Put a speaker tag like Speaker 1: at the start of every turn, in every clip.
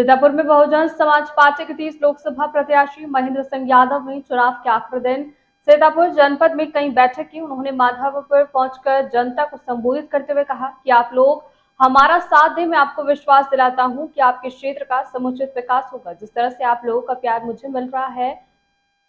Speaker 1: सीतापुर में बहुजन समाज पार्टी के 30 लोकसभा प्रत्याशी महेंद्र सिंह यादव ने चुनाव के आखिरी दिन सीतापुर जनपद में कई बैठक की। उन्होंने माधवपुर पहुंचकर जनता को संबोधित करते हुए कहा कि आप लोग हमारा साथ दें, मैं आपको विश्वास दिलाता हूं कि आपके क्षेत्र का समुचित विकास होगा। जिस तरह से आप लोगों का प्यार मुझे मिल रहा है,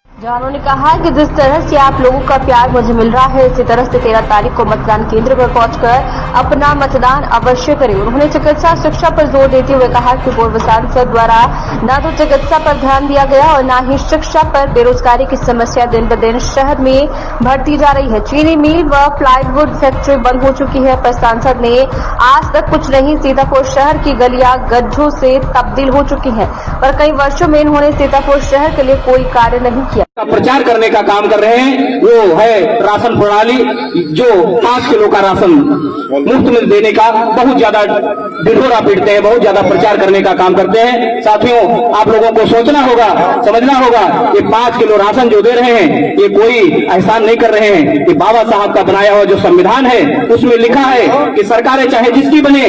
Speaker 1: जवानों ने कहा कि जिस तरह से आप लोगों का प्यार मुझे मिल रहा है, इसी तरह से 13 तारीख को मतदान केंद्र पर पहुंचकर अपना मतदान अवश्य करें। उन्होंने चिकित्सा शिक्षा पर जोर देते हुए कहा कि पूर्व सांसद द्वारा न तो चिकित्सा पर ध्यान दिया गया और न ही शिक्षा पर। बेरोजगारी की समस्या दिन ब दिन शहर में बढ़ती जा रही है। चीनी मिल व प्लाईवुड फैक्ट्री बंद हो चुकी है, पर सांसद ने आज तक कुछ नहीं। सीतापुर शहर की गलियां गड्ढों से तब्दील हो चुकी है, पर कई वर्षों में इन्होंने सीतापुर शहर के लिए कोई कार्य नहीं किया।
Speaker 2: का प्रचार करने का काम कर रहे हैं, वो है राशन प्रणाली, जो 5 किलो का राशन मुफ्त में देने का बहुत ज्यादा ढिढोरा पीटते हैं, बहुत ज्यादा प्रचार करने का काम करते हैं। साथियों, आप लोगों को सोचना होगा, समझना होगा, ये 5 किलो राशन जो दे रहे हैं, ये कोई एहसान नहीं कर रहे हैं। ये बाबा साहब का बनाया हुआ जो संविधान है, उसमें लिखा है कि सरकारें चाहे जिसकी बने,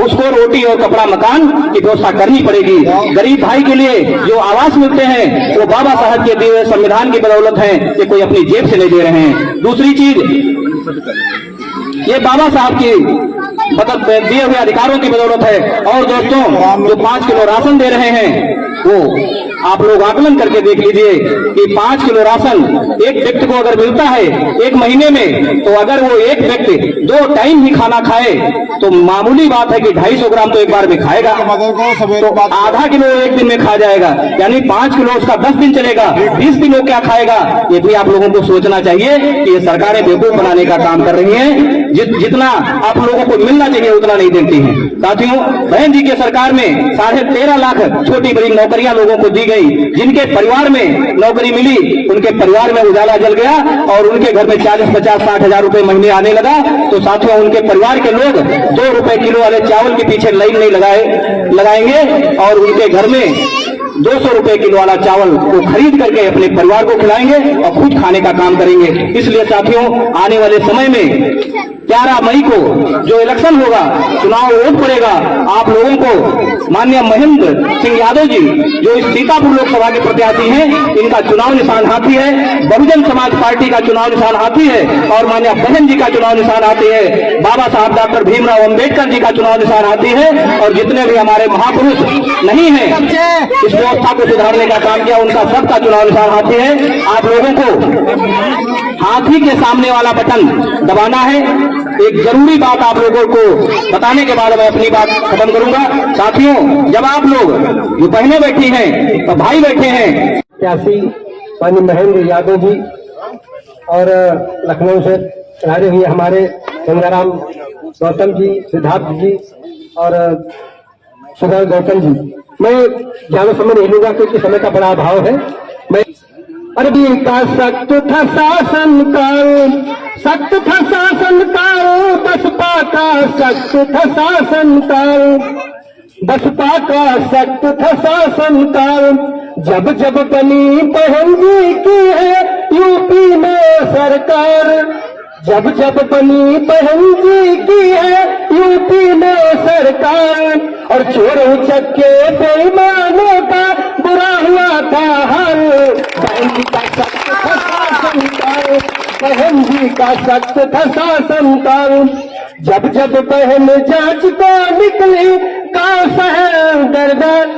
Speaker 2: उसको रोटी और कपड़ा मकान की व्यवस्था करनी पड़ेगी। गरीब भाई के लिए जो आवास मिलते हैं, वो बाबा साहब के दिए संविधान की बदौलत है, ये कोई अपनी जेब से नहीं दे रहे हैं। दूसरी चीज, ये बाबा साहब की दिए हुए अधिकारों की बदौलत है। और दोस्तों, जो 5 किलो राशन दे रहे हैं, वो आप लोग आकलन करके देख लीजिए कि 5 किलो राशन एक व्यक्ति को अगर मिलता है एक महीने में, तो अगर वो एक व्यक्ति 2 टाइम ही खाना खाए तो मामूली बात है कि 250 ग्राम तो एक बार में खाएगा, तो आधा किलो एक दिन में खा जाएगा, यानी 5 किलो उसका 10 दिन चलेगा, 20 दिन वो क्या खाएगा? ये भी आप लोगों को सोचना चाहिए कि ये सरकारें बेवकूफ बनाने का काम कर रही हैं। जितना आप लोगों को मिलना चाहिए उतना नहीं देती हैं। साथियों, बहन जी के सरकार में 13.5 लाख छोटी बड़ी नौकरियां लोगों को दी गई। जिनके परिवार में नौकरी मिली, उनके परिवार में उजाला जल गया और उनके घर में 40, 50, 60 हजार रुपए महीने आने लगा। तो साथियों, उनके परिवार के लोग 2 रुपए किलो वाले चावल के पीछे लाइन नहीं लगाएंगे और उनके घर में 200 रुपए किलो वाला चावल को खरीद करके अपने परिवार को खिलाएंगे और खुद खाने का काम करेंगे। इसलिए साथियों, आने वाले समय में 11 मई को जो इलेक्शन होगा, चुनाव वोट पड़ेगा, आप लोगों को माननीय महेंद्र सिंह यादव जी, जो इस सीतापुर लोकसभा के प्रत्याशी हैं, इनका चुनाव निशान हाथी है। बहुजन समाज पार्टी का चुनाव निशान हाथी है और माननीय बहन जी का चुनाव निशान हाथी है। बाबा साहब डॉक्टर भीमराव अंबेडकर जी का चुनाव निशान हाथी है। और जितने भी हमारे महापुरुष नहीं है, इस व्यवस्था को सुधारने का काम किया, उनका सबका चुनाव निशान हाथी है। आप लोगों को हाथी के सामने वाला बटन दबाना है। एक जरूरी बात आप लोगों को बताने के बाद मैं अपनी बात खत्म करूंगा। साथियों, जब आप लोग जो बहनें बैठी हैं, तो भाई बैठे हैं,
Speaker 3: प्रत्याशी माननीय महेंद्र यादव जी और लखनऊ से चुनारे हुए हमारे गंगाराम गौतम जी, सिद्धार्थ जी और सुधा गौतम जी। मैं ज्यादा समय नहीं लूंगा क्योंकि समय का बड़ा अभाव है। मैं अरबी का सख्त था शासन काल, सख्त था शासन काल, बसपा का सख्त था शासन काल, बसपा का सख्त था शासन काल। जब जब बनी बहन जी की है यूपी में सरकार, जब जब बनी बहन जी की है यूपी में सरकार। और चोर उचक्के बेईमानों का बुरा हुआ था हाल, बहन जी का सख्त था शासन काल, बहन जी का सख्त था शासन काल। जब जब बहन जांच को निकली गांव शहर दरबार,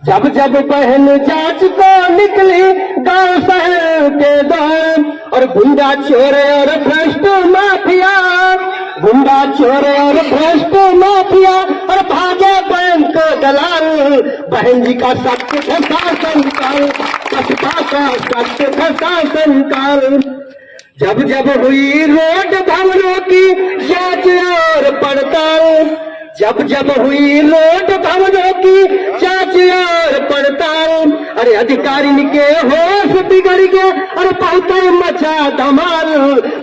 Speaker 3: जब जब बहन जांच को निकली गांव शहर के द्वार। और गुंडा चोरे और भ्रष्ट माफिया, गुंडा चोरे और भ्रष्ट माफिया और भागे बैंक दलाल, बहन जी का सख्त था शासन काल, बसपा का सख्त था शासन काल। जब जब हुई रोड भवनों की जांच और पड़ताल, जब जब हुई रोड भवनों की जांच और पड़ताल। अरे अधिकारी के होश बिगड़ गए और बहुत मचा धमाल,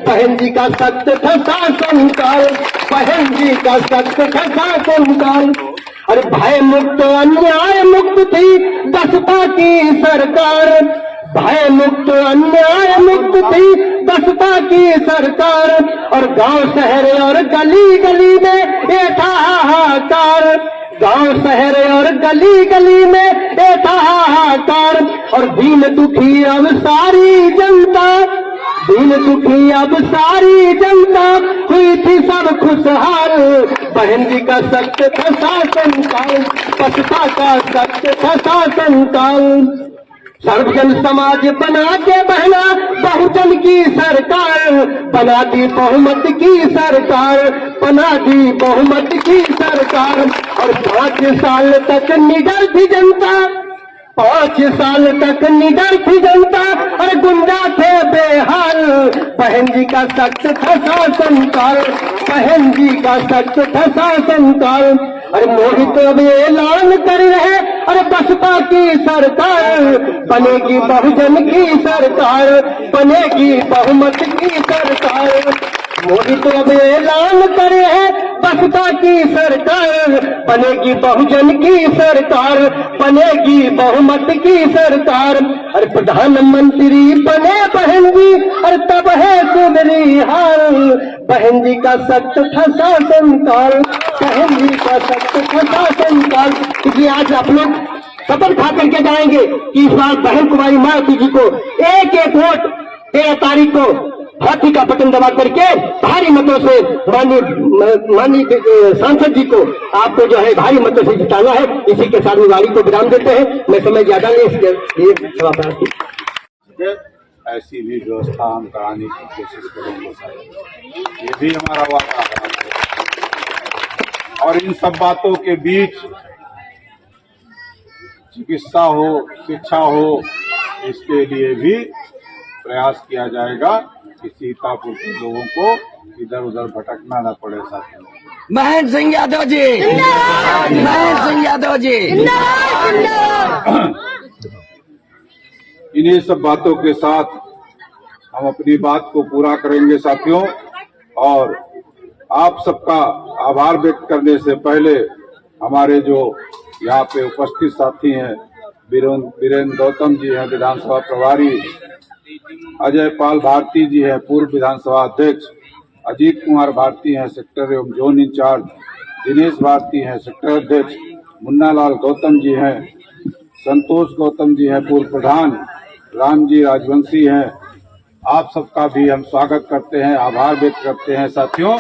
Speaker 3: बहन जी का सख्त था शासन काल, बहन जी का सख्त था शासन काल। अरे भय मुक्त अन्याय मुक्त थी बसपा की सरकार, भय मुक्त अन्याय मुक्त थी बसपा की सरकार। और गांव शहर और गली गली में ये था हाहाकार, गांव शहर और गली गली में ऐसा हाहाकार, और दीन दुखी अब सारी जनता, दीन दुखी अब सारी जनता हुई थी सब खुशहाल। बहन जी का सख्त था शासन काल, बसपा का सख्त था शासन काल। सर्वजन समाज बना के बहना बहुजन की सरकार, बना दी बहुमत की सरकार, बना दी बहुमत की सरकार। और 5 साल तक निडर थी जनता, 5 साल तक निडर थी जनता, और गुंडा थे बेहाल। बहन जी का सख्त था शासन काल, बहन जी का सख्त था शासन काल। अरे मोहित अब ऐलान कर रहे, अरे बसपा की सरकार बनेगी बहुजन की सरकार, बनेगी बहुमत की सरकार। मोहित अब ऐलान कर रहे, बसपा की सरकार बनेगी बहुजन की सरकार, बनेगी बहुमत की सरकार। अरे प्रधानमंत्री बने बहन जी, अरे तब है सुधरी हाल। बहन जी का सख्त था शासन काल, बहन जी का सख्त था शासन काल। इसलिए आज आप लोग शपथ खा करके जाएंगे कि इस बार बहन कुमारी मायावती जी को एक एक वोट 13 तारीख को हाथी का बटन दबा करके भारी मतों से माननीय सांसद जी को आपको जो है भारी मतों से जिताना है। इसी के साथ वाली को विराम देते हैं। मैं समय ज्यादा नहीं, इसके लिए
Speaker 4: ऐसी भी व्यवस्था हम कराने की कोशिश करेंगे सर, ये भी हमारा वादा है। और इन सब बातों के बीच चिकित्सा हो, शिक्षा हो, इसके लिए भी प्रयास किया जाएगा कि सीतापुर के लोगों को इधर उधर भटकना न पड़े। साथियों,
Speaker 5: महेंद्र सिंह यादव जी, महेंद्र सिंह यादव जी।
Speaker 4: इन्हीं सब बातों के साथ हम अपनी बात को पूरा करेंगे साथियों। और आप सबका आभार व्यक्त करने से पहले हमारे जो यहाँ पे उपस्थित साथी हैं, वीरेंद्र गौतम जी हैं विधानसभा प्रभारी, अजय पाल भारती जी हैं पूर्व विधानसभा अध्यक्ष, अजीत कुमार भारती हैं सेक्टर एवं जोन इंचार्ज, दिनेश भारती हैं सेक्टर अध्यक्ष, मुन्ना लाल गौतम जी हैं, संतोष गौतम जी हैं पूर्व प्रधान, राम जी राजवंशी हैं। आप सबका भी हम स्वागत करते हैं, आभार व्यक्त करते हैं साथियों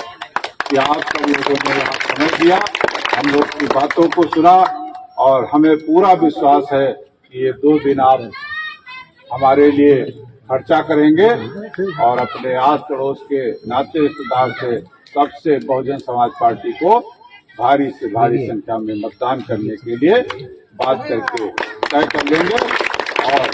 Speaker 4: कि आप सब लोगों ने यहाँ समय दिया, हम लोग की बातों को सुना, और हमें पूरा विश्वास है कि ये 2 दिन आप हमारे लिए खर्चा करेंगे और अपने आस पड़ोस के नाते रिश्तेदार से सबसे बहुजन समाज पार्टी को भारी से भारी संख्या में मतदान करने के लिए बात करके तय कर लेंगे। और